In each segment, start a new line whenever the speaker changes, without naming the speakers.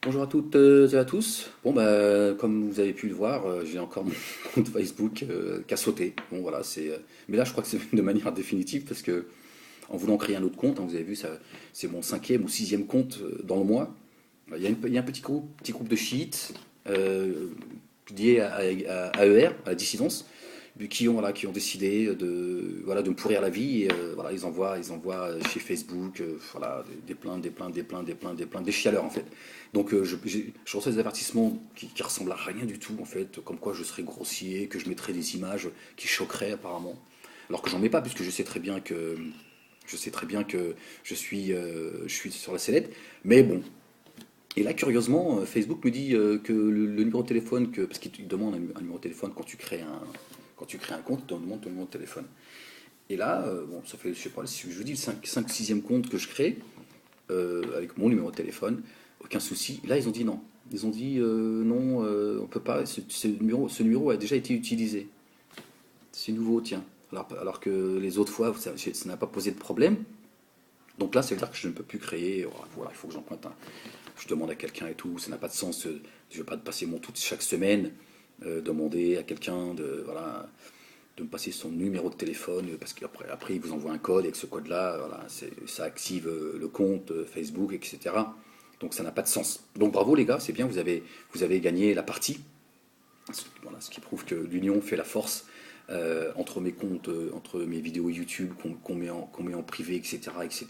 Bonjour à toutes et à tous. Bon, bah, comme vous avez pu le voir, j'ai encore mon compte Facebook qui a sauté. Bon, voilà, mais là, je crois que c'est de manière définitive parce que en voulant créer un autre compte, hein, vous avez vu, ça, c'est mon cinquième ou sixième compte dans le mois. Il y a un petit groupe de chiites euh, liés à ER, à la dissidence, qui ont décidé de me pourrir la vie. Et, voilà, ils envoient chez Facebook voilà, des plaintes, des chialeurs en fait. Donc je reçois des avertissements qui ressemblent à rien du tout en fait, comme quoi je serais grossier, que je mettrais des images qui choqueraient apparemment. Alors que j'en mets pas, puisque je sais très bien que je suis sur la sellette. Mais bon, et là, curieusement, Facebook me dit que le numéro de téléphone, parce qu'il te demande un numéro de téléphone quand tu crées un compte, il te demande ton numéro de téléphone. Et là, bon, ça fait, je sais pas, si je vous dis le 5 6e compte que je crée, avec mon numéro de téléphone, aucun souci. Là, ils ont dit non. Ils ont dit non, on peut pas, ce numéro a déjà été utilisé. C'est nouveau, tiens. Alors que les autres fois, ça n'a pas posé de problème. Donc là, c'est dire que je ne peux plus créer. Voilà, il faut que j'emprunte un, je demande à quelqu'un et tout, ça n'a pas de sens. Je ne vais pas passer mon temps chaque semaine, demander à quelqu'un de me passer son numéro de téléphone, parce qu'après il vous envoie un code, et avec ce code-là, voilà, ça active le compte Facebook, etc. Donc ça n'a pas de sens. Donc bravo les gars, c'est bien, vous avez gagné la partie. Voilà, ce qui prouve que l'union fait la force entre mes comptes, entre mes vidéos YouTube qu'on met en privé, etc., etc.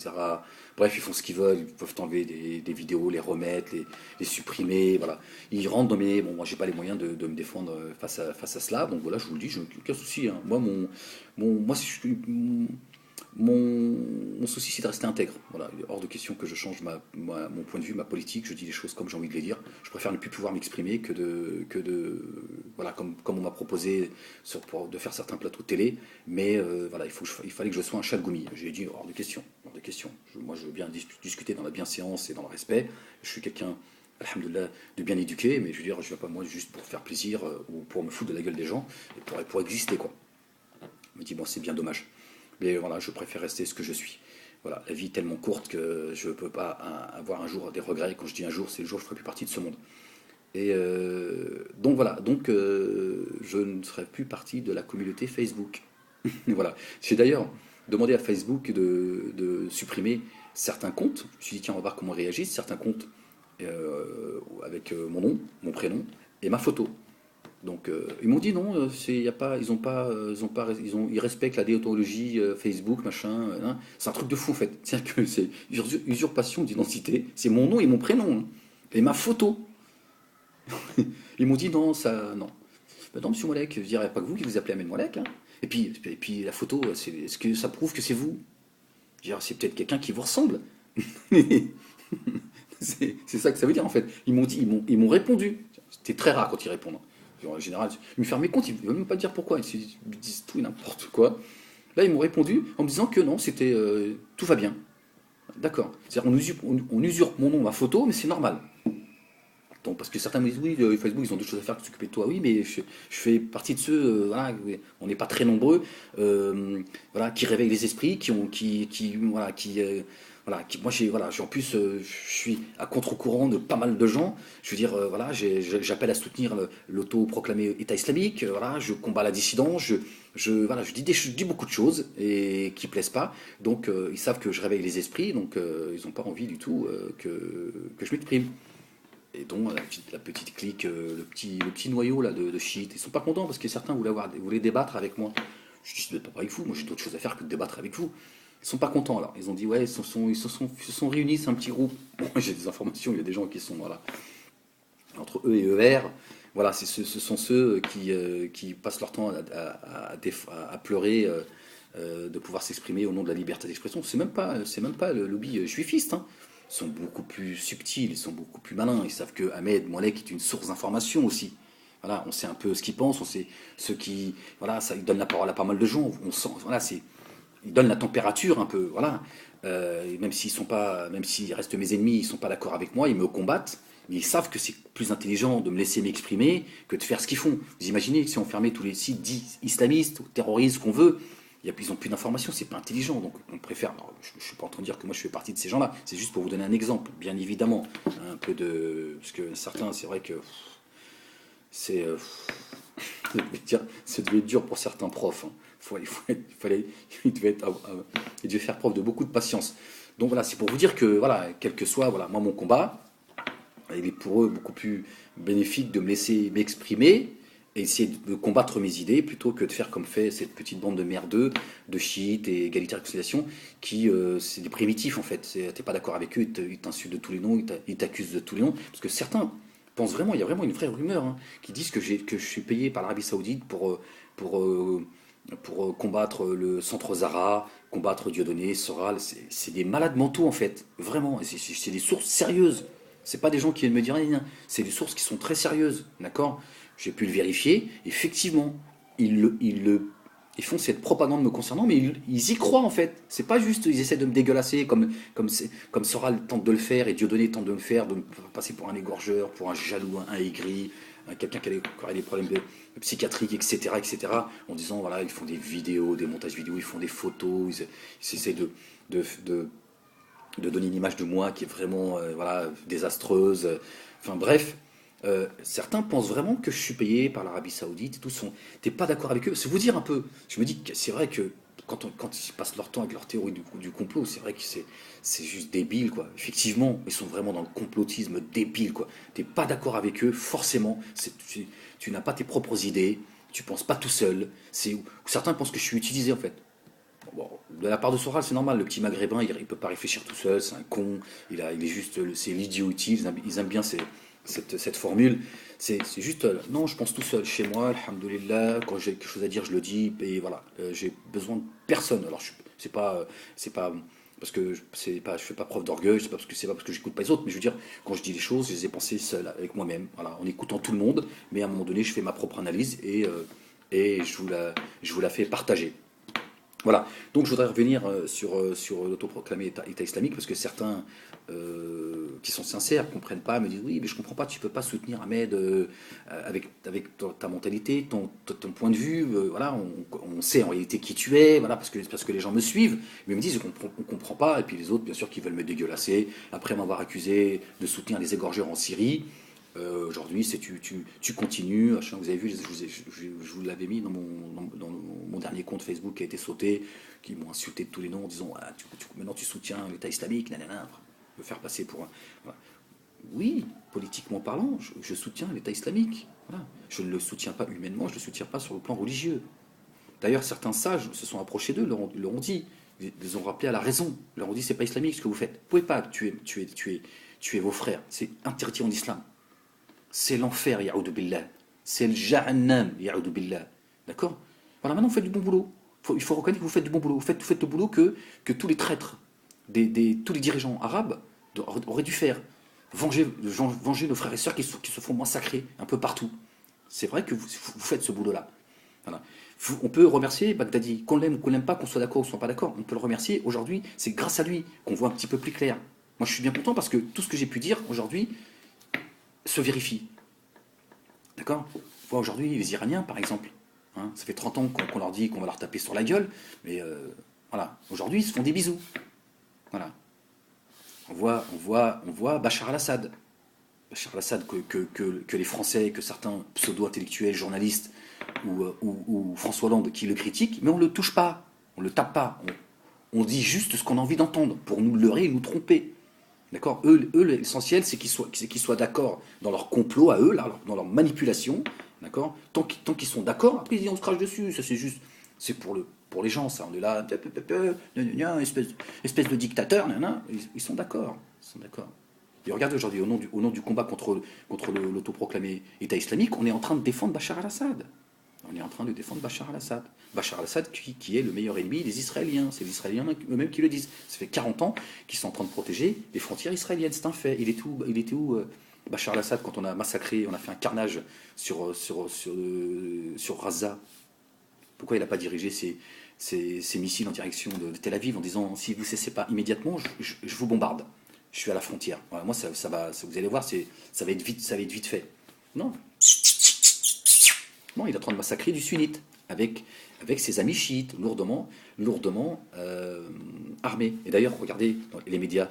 Bref, ils font ce qu'ils veulent, ils peuvent enlever des vidéos, les remettre, les supprimer, voilà. Ils rentrent dans mes... Bon, moi, j'ai pas les moyens de me défendre face à cela, donc voilà, je vous le dis, je n'ai aucun souci, hein. Moi, si je, mon souci, c'est de rester intègre. Voilà, il est hors de question que je change mon point de vue, ma politique. Je dis les choses comme j'ai envie de les dire. Je préfère ne plus pouvoir m'exprimer voilà, comme on m'a proposé de faire certains plateaux de télé. Mais voilà, il fallait que je sois un chat de gommi. J'ai dit hors de question, hors de question. Moi, je veux bien discuter dans la bienséance et dans le respect. Je suis quelqu'un, alhamdoulilah, de bien éduqué, mais je veux dire, je ne viens pas moi juste pour faire plaisir ou pour me foutre de la gueule des gens et pour exister, quoi. Je me dis, bon, c'est bien dommage. Mais voilà, je préfère rester ce que je suis. Voilà, la vie est tellement courte que je ne peux pas avoir un jour des regrets. Quand je dis un jour, c'est le jour où je ne ferai plus partie de ce monde. Et donc voilà, je ne serai plus partie de la communauté Facebook. Voilà. J'ai d'ailleurs demandé à Facebook de supprimer certains comptes. Je me suis dit, tiens, on va voir comment ils réagissent. Certains comptes avec mon nom, mon prénom et ma photo. Donc ils m'ont dit non, y a pas, ils respectent la déontologie Facebook, machin. Hein. C'est un truc de fou en fait. C'est-à-dire que c'est usurpation d'identité. C'est mon nom et mon prénom hein. Et ma photo. Ils m'ont dit non, ça, non. Ben non, Monsieur Molek, je dirais pas que vous qui vous appelez Ahmed Molek. Hein. Et puis la photo, est-ce que ça prouve que c'est vous? Je veux dire, c'est peut-être quelqu'un qui vous ressemble. C'est ça que ça veut dire en fait. Ils m'ont répondu. C'était très rare quand ils répondent. En général, ils me ferment mes comptes, ils ne veulent même pas dire pourquoi. Ils disent tout et n'importe quoi. Là, ils m'ont répondu en me disant que non, c'était tout va bien. D'accord. C'est-à-dire on usurpe mon nom, ma photo, mais c'est normal. Donc, parce que certains me disent oui, Facebook, ils ont d'autres choses à faire que de s'occuper de toi. Oui, mais je fais partie de ceux, voilà, on n'est pas très nombreux, voilà, qui réveillent les esprits, voilà, moi, en plus, je suis à contre-courant de pas mal de gens. Je veux dire, voilà, j'appelle à soutenir l'auto-proclamé État islamique. Voilà, je combats la dissidence. Voilà, je dis beaucoup de choses et qui plaisent pas. Donc, ils savent que je réveille les esprits. Donc, ils n'ont pas envie du tout que je m'exprime. Et donc la petite clique, le petit noyau là, de shit, ils sont pas contents parce que certains voulaient débattre avec moi. Je dis, pas avec vous, moi j'ai d'autres choses à faire que de débattre avec vous. Ils sont pas contents alors. Ils ont dit, ouais, ils se sont réunis, c'est un petit groupe. Bon, j'ai des informations, il y a des gens qui sont voilà, entre eux et ER. Voilà, ce sont ceux qui passent leur temps à pleurer de pouvoir s'exprimer au nom de la liberté d'expression. C'est même pas le lobby juifiste. Hein. Ils sont beaucoup plus subtils, ils sont beaucoup plus malins. Ils savent que Ahmed Moalek est une source d'information aussi. Voilà, on sait un peu ce qu'ils pensent, on sait ce qui, voilà, ça, il donne la parole à pas mal de gens. On sent, voilà, il donne la température un peu, voilà. Même s'ils restent mes ennemis, ils sont pas d'accord avec moi, ils me combattent. Mais ils savent que c'est plus intelligent de me laisser m'exprimer que de faire ce qu'ils font. Vous imaginez si on fermait tous les sites dits islamistes ou terroristes qu'on veut, ils n'ont plus d'informations, c'est pas intelligent. Donc on préfère. Alors, je ne suis pas en train de dire que moi je fais partie de ces gens-là. C'est juste pour vous donner un exemple, bien évidemment. Hein, un peu de... Parce que certains, c'est vrai que c'est... ça devait être dur pour certains profs, hein. Il devait faire preuve de beaucoup de patience. Donc voilà, c'est pour vous dire que, voilà, quel que soit, voilà, moi, mon combat, il est pour eux beaucoup plus bénéfique de me laisser m'exprimer et essayer de combattre mes idées plutôt que de faire comme fait cette petite bande de merdeux, de chiites et égalitaire réconciliation qui, c'est des primitifs en fait. T'es pas d'accord avec eux, ils t'insultent de tous les noms, ils t'accusent de tous les noms. Parce que certains pensent vraiment, il y a vraiment une vraie rumeur, hein, qui disent que je suis payé par l'Arabie Saoudite pour, euh, pour combattre le centre Zara, combattre Dieudonné, Soral. C'est des malades mentaux en fait, vraiment. C'est des sources sérieuses. C'est pas des gens qui viennent me dire rien. C'est des sources qui sont très sérieuses, d'accord? J'ai pu le vérifier. Effectivement, ils font cette propagande me concernant, mais ils y croient en fait. C'est pas juste, ils essaient de me dégueulasser comme Soral tente de le faire et Dieudonné tente de le faire, de me passer pour un égorgeur, pour un jaloux, un aigri, quelqu'un qui a des problèmes psychiatriques, etc., etc. En disant, voilà, ils font des vidéos, des montages vidéo, ils font des photos, ils essaient de, de, de donner une image de moi qui est vraiment voilà, désastreuse. Enfin bref, certains pensent vraiment que je suis payé par l'Arabie Saoudite et tout. T'es pas d'accord avec eux? C'est vous dire un peu. Je me dis que c'est vrai que quand ils passent leur temps avec leur théorie du complot, c'est vrai que c'est juste débile, quoi. Effectivement, ils sont vraiment dans le complotisme débile, quoi. T'es pas d'accord avec eux, forcément. Tu n'as pas tes propres idées, tu penses pas tout seul. Certains pensent que je suis utilisé, en fait. Bon, de la part de Soral, c'est normal. Le petit maghrébin, il peut pas réfléchir tout seul. C'est un con. Il est juste, c'est l'idiot utile. Ils aiment bien cette formule. C'est juste, non, je pense tout seul chez moi. Alhamdoulilah. Quand j'ai quelque chose à dire, je le dis. Et voilà, j'ai besoin de personne. Alors, c'est pas parce que je fais pas preuve d'orgueil. C'est pas parce que j'écoute pas les autres. Mais je veux dire, quand je dis les choses, je les ai pensées seul avec moi-même. Voilà, en écoutant tout le monde. Mais à un moment donné, je fais ma propre analyse et je vous la fais partager. Voilà, donc je voudrais revenir sur l'autoproclamé État islamique, parce que certains qui sont sincères ne comprennent pas, me disent oui, mais je ne comprends pas, tu ne peux pas soutenir Ahmed avec ta mentalité, ton point de vue, voilà, on sait en réalité qui tu es, voilà, parce que les gens me suivent, mais ils me disent on ne comprend pas, et puis les autres, bien sûr, qui veulent me dégueulasser, après m'avoir accusé de soutenir les égorgeurs en Syrie. Aujourd'hui, tu continues. Vous avez vu, je vous l'avais mis dans mon dernier compte Facebook qui a été sauté, qui m'ont insulté de tous les noms en disant ah, maintenant tu soutiens l'État islamique, nanana, me faire passer pour un. Voilà. Oui, politiquement parlant, je soutiens l'État islamique. Voilà. Je ne le soutiens pas humainement, je ne le soutiens pas sur le plan religieux. D'ailleurs, certains sages se sont approchés d'eux, leur ont dit, ils les ont rappelés à la raison, leur ont dit c'est pas islamique ce que vous faites. Vous pouvez pas tuer vos frères, c'est interdit en islam. C'est l'enfer, ya'oudou billah. C'est le jahannam, ya'oudou billah. D'accord? Voilà, maintenant vous faites du bon boulot. Il faut reconnaître que vous faites du bon boulot. Vous faites le boulot que tous les traîtres, tous les dirigeants arabes auraient dû faire. Venger nos frères et sœurs qui se font massacrer un peu partout. C'est vrai que vous faites ce boulot-là. Voilà. On peut remercier Baghdadi, qu'on l'aime ou qu'on l'aime pas, qu'on soit d'accord ou qu'on soit pas d'accord. On peut le remercier. Aujourd'hui, c'est grâce à lui qu'on voit un petit peu plus clair. Moi, je suis bien content parce que tout ce que j'ai pu dire aujourd'hui se vérifie. D'accord? On voit aujourd'hui les Iraniens, par exemple. Hein, ça fait 30 ans qu'on leur dit qu'on va leur taper sur la gueule, mais voilà. Aujourd'hui, ils se font des bisous. Voilà. On voit Bachar al-Assad. Bachar al-Assad que les Français, que certains pseudo-intellectuels, journalistes ou François Hollande qui le critiquent, mais on ne le touche pas, on ne le tape pas. On dit juste ce qu'on a envie d'entendre pour nous leurrer et nous tromper. D'accord? Eux l'essentiel, c'est qu'ils soient d'accord dans leur complot à eux, là, dans leur manipulation. D'accord? Tant qu'ils sont d'accord, après ils disent on se crache dessus. Ça, c'est juste. C'est pour les gens, ça. On est là, espèce de dictateur, ils sont d'accord. Ils sont d'accord. Et regardez aujourd'hui, au nom du combat contre l'autoproclamé État islamique, on est en train de défendre Bachar al-Assad. On est en train de défendre Bachar al-Assad. Bachar al-Assad qui est le meilleur ennemi des Israéliens. C'est les Israéliens eux-mêmes qui le disent. Ça fait 40 ans qu'ils sont en train de protéger les frontières israéliennes. C'est un fait. Il était où Bachar al-Assad quand on a massacré, on a fait un carnage sur Gaza? Pourquoi il n'a pas dirigé ses missiles en direction de Tel Aviv en disant si vous ne cessez pas immédiatement, je vous bombarde. Je suis à la frontière. Voilà, moi, ça va, vous allez voir, ça va être vite fait. Non. Non, il est en train de massacrer du sunnite avec ses amis chiites, lourdement armés. Et d'ailleurs, regardez dans les médias,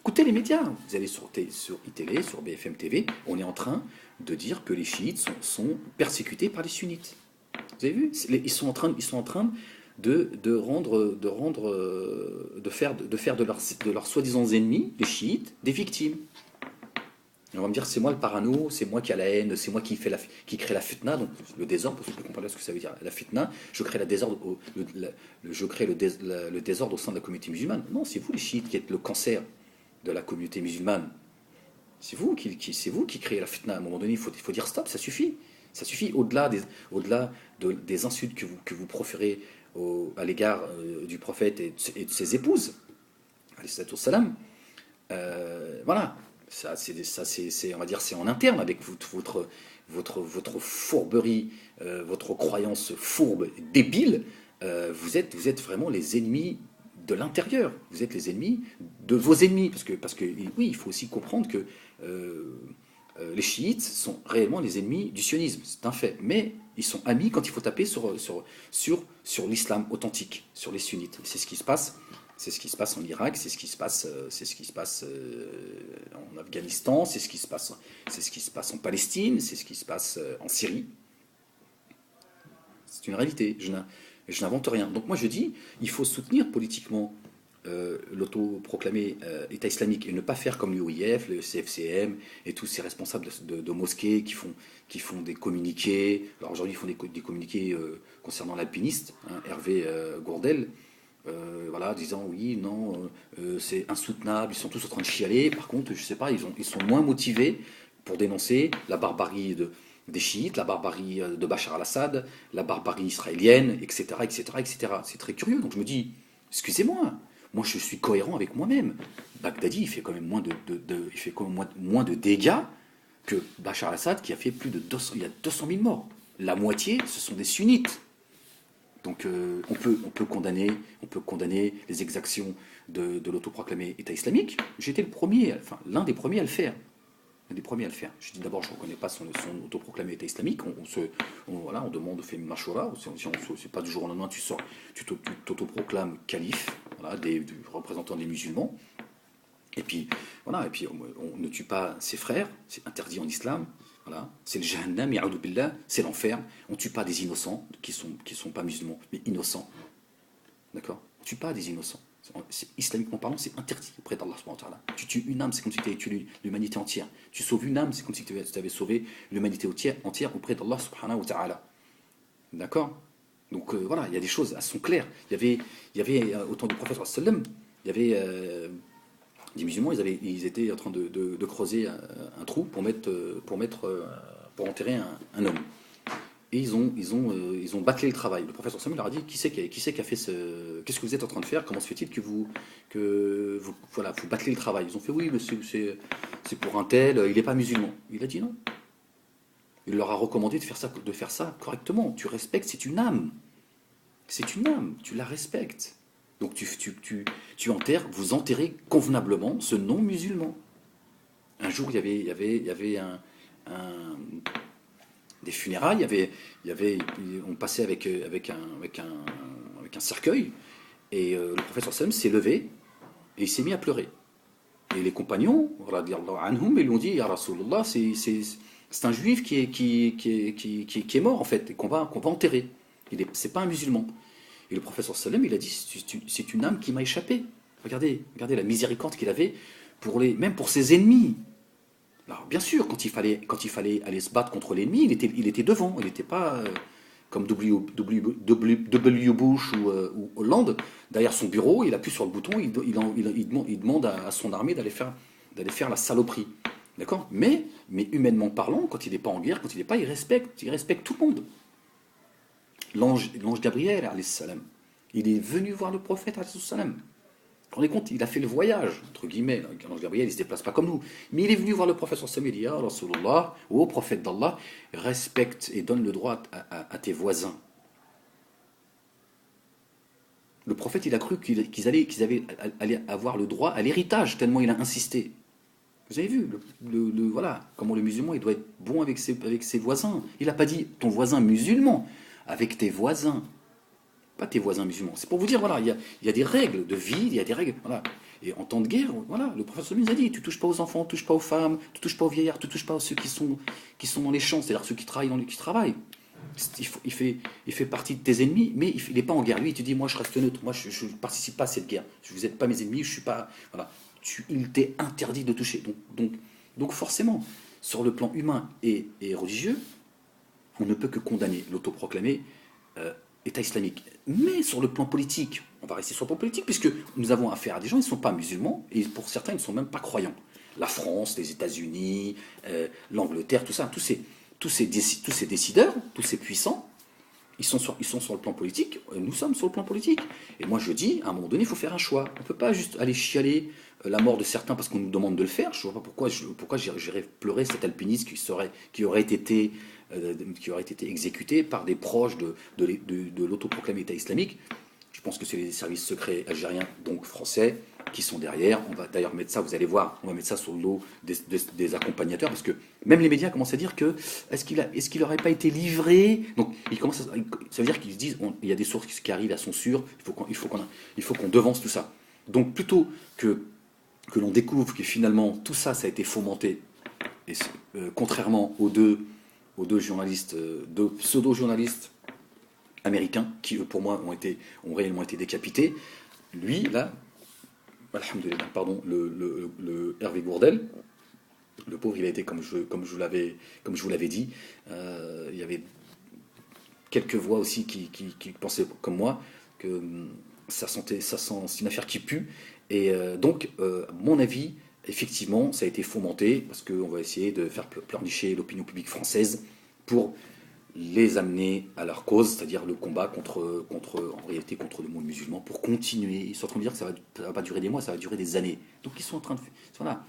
Écoutez les médias, vous allez sur iTélé, sur BFM TV, on est en train de dire que les chiites sont persécutés par les sunnites. Vous avez vu? Ils sont en train de faire de leurs soi-disant ennemis, les chiites, des victimes. Et on va me dire, c'est moi le parano, c'est moi qui a la haine, c'est moi qui crée la fitna, donc le désordre, parce que vous comprenez ce que ça veut dire, la fitna, je crée, le désordre au sein de la communauté musulmane. Non, c'est vous les chiites qui êtes le cancer de la communauté musulmane. C'est vous qui créez la fitna. À un moment donné, il faut dire stop, ça suffit. Ça suffit, des insultes que vous proférez à l'égard du prophète et de ses épouses, alayhi salatu wassalam. Voilà, on va dire, c'est en interne avec votre fourberie, votre croyance fourbe, débile. Vous êtes vraiment les ennemis de l'intérieur. Vous êtes les ennemis de vos ennemis. Parce que oui, il faut aussi comprendre que les chiites sont réellement les ennemis du sionisme. C'est un fait. Mais ils sont amis quand il faut taper sur l'islam authentique, sur les sunnites. C'est ce qui se passe. C'est ce qui se passe en Irak, c'est ce qui se passe en Afghanistan, c'est ce qui se passe en Palestine, c'est ce qui se passe en Syrie. C'est une réalité. Je n'invente rien. Donc moi je dis, il faut soutenir politiquement l'autoproclamé État islamique et ne pas faire comme l'UOIF, le CFCM et tous ces responsables de mosquées qui font des communiqués. Alors aujourd'hui ils font des communiqués concernant l'alpiniste, hein, Hervé Gourdel. Voilà, disant oui, non, c'est insoutenable, ils sont tous en train de chialer. Par contre, je sais pas, ils sont moins motivés pour dénoncer la barbarie des chiites, la barbarie de Bachar al-Assad, la barbarie israélienne, etc., etc., etc. C'est très curieux. Donc je me dis, excusez-moi, moi je suis cohérent avec moi-même. Baghdadi, il fait quand même moins de dégâts que Bachar al-Assad, qui a fait plus de 200, il y a 200 000 morts. La moitié, ce sont des sunnites. Donc on peut condamner les exactions de l'autoproclamé État islamique. J'étais l'un des premiers à le faire. Je dis d'abord, je ne reconnais pas son autoproclamé État islamique. On demande, on fait une mashura. C'est pas du jour au lendemain, tu t'autoproclames calife, voilà, du représentant des musulmans. Et puis on ne tue pas ses frères, c'est interdit en islam. Voilà, c'est le jahannam, ya'udhu billah, c'est l'enfer. On ne tue pas des innocents qui sont pas musulmans, mais innocents. D'accord? On ne tue pas des innocents. Islamiquement parlant, c'est interdit auprès d'Allah subhanahu wa ta'ala. Tu tues une âme, c'est comme si tu avais tué l'humanité entière. Tu sauves une âme, c'est comme si tu avais sauvé l'humanité entière auprès d'Allah subhanahu wa ta'ala. D'accord? Donc voilà, il y a des choses, elles sont claires. Il y avait au temps du prophète sallam, il y avait des musulmans, ils étaient en train de creuser un trou pour enterrer un homme. Et ils ont bâclé le travail. Le professeur Samuel leur a dit, qui c'est qui a fait qu'est-ce que vous êtes en train de faire? Comment se fait-il que vous bâclez le travail? Ils ont fait, oui, monsieur, c'est pour un tel, il n'est pas musulman. Il a dit non. Il leur a recommandé de faire ça correctement. Tu respectes, c'est une âme. C'est une âme, tu la respectes. Donc vous enterrez convenablement ce non-musulman. Un jour, il y avait des funérailles, on passait avec un cercueil, et le professeur Sam s'est levé et il s'est mis à pleurer. Et les compagnons, radiyallahu anhum, ils lui ont dit, Ya Rasulullah, c'est un juif qui est mort en fait, et qu'on va enterrer. C'est pas un musulman. Et le professeur Salem, il a dit, c'est une âme qui m'a échappé. Regardez la miséricorde qu'il avait même pour ses ennemis. Alors bien sûr, quand il fallait aller se battre contre l'ennemi, il était devant. Il n'était pas comme W. Bush ou Hollande, derrière son bureau, il appuie sur le bouton, il demande à son armée d'aller faire la saloperie. D'accord? Mais humainement parlant, quand il n'est pas en guerre, quand il n'est pas, il respecte tout le monde. L'ange Gabriel, alayhi salam, il est venu voir le prophète, alayhi salam. Vous vous rendez compte, il a fait le voyage, entre guillemets. L'ange Gabriel, il ne se déplace pas comme nous. Mais il est venu voir le prophète, il dit, ah, Rasulullah, ô prophète d'Allah, respecte et donne le droit à tes voisins. Le prophète, il a cru qu'ils allaient avoir le droit à l'héritage, tellement il a insisté. Vous avez vu, voilà, comment le musulman, il doit être bon avec ses voisins. Il n'a pas dit ton voisin musulman, avec tes voisins, pas tes voisins musulmans. C'est pour vous dire, voilà, il y a des règles de vie, il y a des règles, voilà. Et en temps de guerre, voilà, le professeur nous a dit, tu touches pas aux enfants, tu touches pas aux femmes, tu touches pas aux vieillards, tu touches pas à ceux qui sont dans les champs, c'est-à-dire ceux qui travaillent qui travaillent. Il fait partie de tes ennemis, mais il n'est pas en guerre. Lui, il te dit, moi je reste neutre, moi je ne participe pas à cette guerre. Vous n'êtes pas mes ennemis, je suis pas. Voilà. Il t'est interdit de toucher. Donc forcément, sur le plan humain et religieux, on ne peut que condamner l'autoproclamé État islamique. Mais sur le plan politique, on va rester sur le plan politique, puisque nous avons affaire à des gens, ils ne sont pas musulmans, et pour certains, ils ne sont même pas croyants. La France, les États-Unis, l'Angleterre, tout ça, tous ces décideurs, tous ces puissants, ils sont sur le plan politique, nous sommes sur le plan politique. Et moi je dis, à un moment donné, il faut faire un choix. On ne peut pas juste aller chialer la mort de certains parce qu'on nous demande de le faire. Je ne vois pas pourquoi j'irais pleurer cet alpiniste qui aurait été exécuté par des proches de l'autoproclamé État islamique. Je pense que c'est les services secrets algériens, donc français, qui sont derrière. On va d'ailleurs mettre ça, vous allez voir, on va mettre ça sur le dos des accompagnateurs, parce que même les médias commencent à dire que est-ce qu'il n'aurait pas été livré. Donc ça veut dire qu'ils se disent, il y a des sources qui arrivent à son sûr, il faut qu'on devance tout ça. Donc plutôt que l'on découvre que finalement tout ça, ça a été fomenté, et contrairement aux deux journalistes, deux pseudo-journalistes américains, qui eux pour moi ont réellement été décapités, lui là, alhamdoulilah, pardon, le Hervé Gourdel, le pauvre, il a été, comme je vous l'avais dit, il y avait quelques voix aussi qui pensaient comme moi que c'est une affaire qui pue. Et donc, à mon avis, effectivement, ça a été fomenté parce qu'on va essayer de faire pleurnicher l'opinion publique française pour les amener à leur cause, c'est-à-dire le combat en réalité contre le monde musulman, pour continuer. Ils sont en train de dire que ça va pas durer des mois, ça va durer des années. Donc ils sont en train de... Voilà.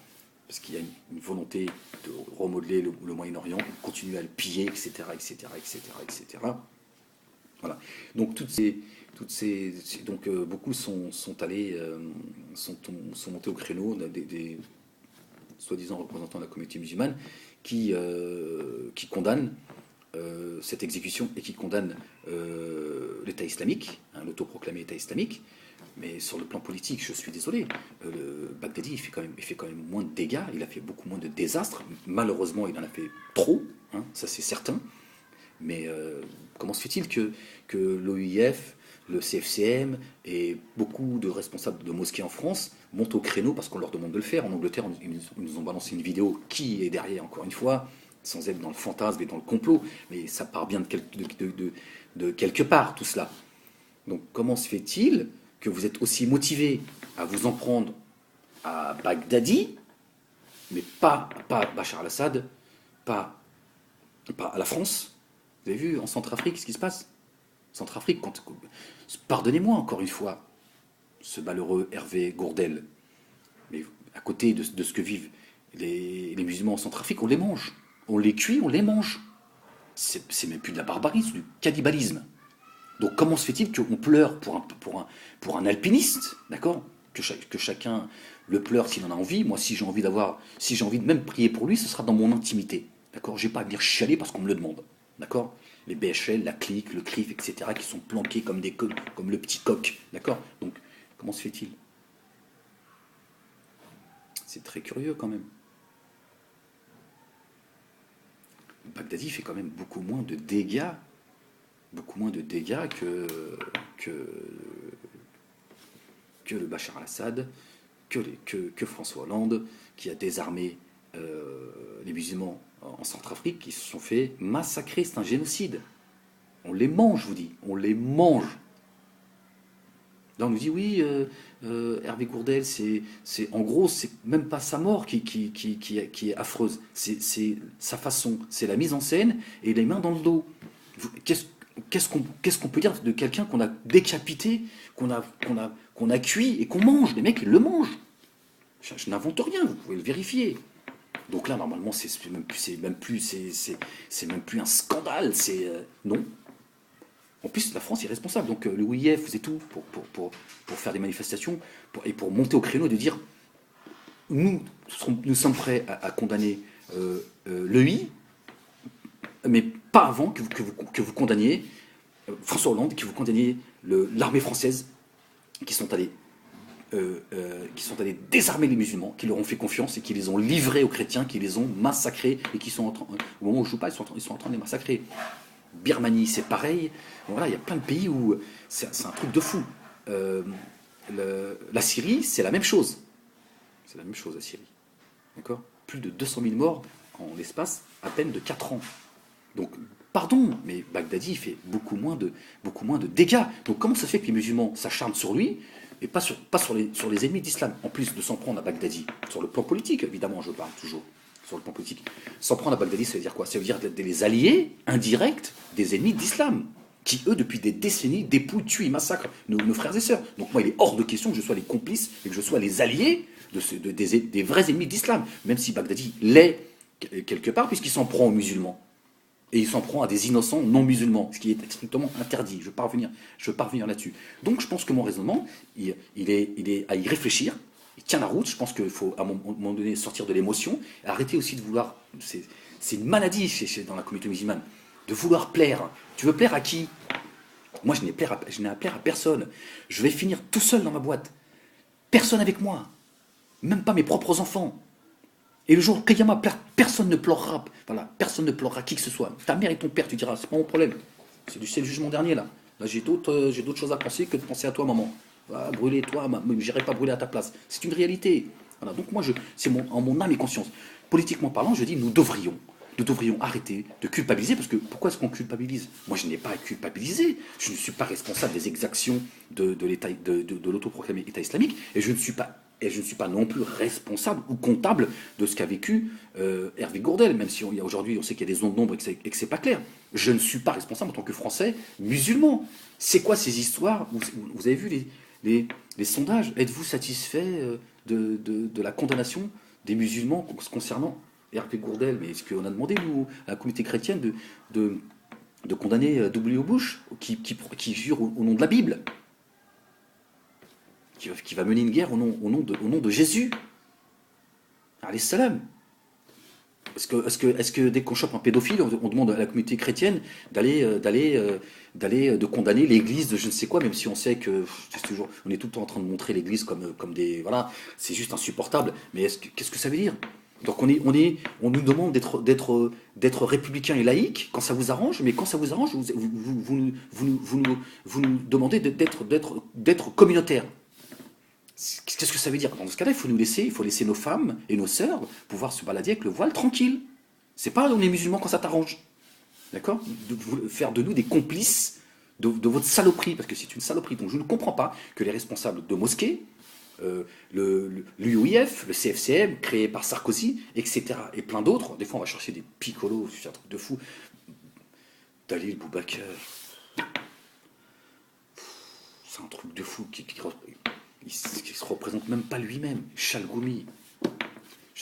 Parce qu'il y a une volonté de remodeler le Moyen-Orient, de continuer à le piller, etc., etc., etc., etc. Voilà. Donc beaucoup sont allés, sont montés au créneau des soi-disant représentants de la communauté musulmane qui condamnent cette exécution et qui condamne l'État islamique, l'autoproclamé État islamique. Mais sur le plan politique, je suis désolé, Baghdadi il fait quand même moins de dégâts, il a fait beaucoup moins de désastres. Malheureusement, il en a fait trop, ça c'est certain. Mais comment se fait-il que l'OIF, le CFCM et beaucoup de responsables de mosquées en France montent au créneau parce qu'on leur demande de le faire. En Angleterre, ils nous ont balancé une vidéo qui est derrière, encore une fois, sans être dans le fantasme et dans le complot, mais ça part bien de quelque part, tout cela. Donc comment se fait-il que vous êtes aussi motivé à vous en prendre à Baghdadi, mais pas à Bachar al-Assad, pas à la France? Vous avez vu en Centrafrique ce qui se passe? Centrafrique, pardonnez-moi encore une fois, ce malheureux Hervé Gourdel, mais à côté de ce que vivent les musulmans en Centrafrique, on les mange. On les cuit, on les mange. C'est même plus de la barbarie, c'est du cannibalisme. Donc comment se fait-il qu'on pleure pour un alpiniste, d'accord, que chacun le pleure s'il en a envie. Moi, si j'ai envie de même prier pour lui, ce sera dans mon intimité, d'accord. J'ai pas à venir chialer parce qu'on me le demande, d'accord. Les BHL, la clique, le CRIF, etc., qui sont planqués comme le petit coq, d'accord. Donc comment se fait-il? C'est très curieux quand même. Baghdadi fait quand même beaucoup moins de dégâts que le Bachar al-Assad, que François Hollande, qui a désarmé les musulmans en Centrafrique, qui se sont fait massacrer. C'est un génocide. On les mange, je vous dis, on les mange. Là, on nous dit oui, Hervé Gourdel, en gros, c'est même pas sa mort qui est affreuse, c'est sa façon, c'est la mise en scène et les mains dans le dos. Qu'est-ce qu'on peut dire de quelqu'un qu'on a décapité, qu'on a cuit et qu'on mange? Les mecs, ils le mangent. Je n'invente rien, vous pouvez le vérifier. Donc là, normalement, c'est même plus un scandale, non. En plus, la France est responsable. Donc le OIF faisait tout pour faire des manifestations et pour monter au créneau et de dire nous sommes prêts à condamner l'EI, mais pas avant que vous condamniez François Hollande, que vous condamniez l'armée française qui sont allés qui sont allés désarmer les musulmans, qui leur ont fait confiance et qui les ont livrés aux chrétiens, qui les ont massacrés et qui sont au moment où je joue pas, ils sont en train de les massacrer. Birmanie, c'est pareil. Bon, voilà, il y a plein de pays où c'est un truc de fou. La Syrie, c'est la même chose. C'est la même chose, la Syrie. D'accord ? Plus de 200 000 morts en l'espace à peine de 4 ans. Donc, pardon, mais Baghdadi il fait beaucoup moins de dégâts. Donc comment ça se fait que les musulmans s'acharnent sur lui et pas sur les ennemis d'islam, en plus de s'en prendre à Baghdadi, sur le plan politique, évidemment, je parle toujours, sur le plan politique. S'en prendre à Baghdadi, ça veut dire quoi? Ça veut dire les alliés indirects des ennemis d'islam, qui, eux, depuis des décennies, dépouillent, tuent et massacrent nos frères et sœurs. Donc moi, il est hors de question que je sois les complices et que je sois les alliés des vrais ennemis d'islam, même si Baghdadi l'est quelque part, puisqu'il s'en prend aux musulmans. Et il s'en prend à des innocents non musulmans, ce qui est strictement interdit. Je ne veux pas revenir là-dessus. Donc je pense que mon raisonnement, il est à y réfléchir. Il tient la route. Je pense qu'il faut à un moment donné sortir de l'émotion, arrêter aussi de vouloir. C'est une maladie dans la communauté musulmane, de vouloir plaire. Tu veux plaire à qui? Moi, je n'ai à plaire à personne. Je vais finir tout seul dans ma boîte. Personne avec moi. Même pas mes propres enfants. Et le jour où Qiyamah, personne ne pleurera. Voilà, personne ne pleurera qui que ce soit. Ta mère et ton père, tu diras, c'est pas mon problème. C'est le jugement dernier, là. Là, j'ai d'autres choses à penser que de penser à toi, maman. Voilà, brûler toi, j'irai pas brûler à ta place. C'est une réalité. Voilà, donc moi, c'est en mon âme et conscience. Politiquement parlant, je dis, nous devrions arrêter de culpabiliser, parce que pourquoi est-ce qu'on culpabilise? Moi, je n'ai pas à culpabiliser. Je ne suis pas responsable des exactions de l'autoproclamé État islamique, et je ne suis pas non plus responsable ou comptable de ce qu'a vécu Hervé Gourdel, même si aujourd'hui on sait qu'il y a des zones d'ombre et que c'est pas clair. Je ne suis pas responsable en tant que Français musulman. C'est quoi ces histoires? Vous avez vu les sondages? Êtes-vous satisfait de la condamnation des musulmans concernant Hervé Gourdel? Mais est-ce qu'on a demandé, nous, à la communauté chrétienne, de condamner W. Bush, qui jure au nom de la Bible, qui va mener une guerre au nom de Jésus? Alayhi salam. Est-ce que dès qu'on chope un pédophile, on demande à la communauté chrétienne de condamner l'église de je ne sais quoi, même si on sait que on est tout le temps en train de montrer l'église comme des... Voilà, c'est juste insupportable. Mais qu'est-ce que ça veut dire? Donc on nous demande d'être républicain et laïque quand ça vous arrange, mais quand ça vous arrange, vous nous demandez d'être communautaire. Qu'est-ce que ça veut dire? Dans ce cas-là, il faut laisser nos femmes et nos sœurs pouvoir se balader avec le voile tranquille. C'est pas on est musulmans quand ça t'arrange. D'accord? Faire de nous des complices de votre saloperie, parce que c'est une saloperie. Donc je ne comprends pas que les responsables de mosquées, l'UOIF, le CFCM, créé par Sarkozy, etc., et plein d'autres, des fois on va chercher des picolos, c'est un truc de fou. Dalil Boubacar, c'est un truc de fou il se représente même pas lui-même. Chalgoumi,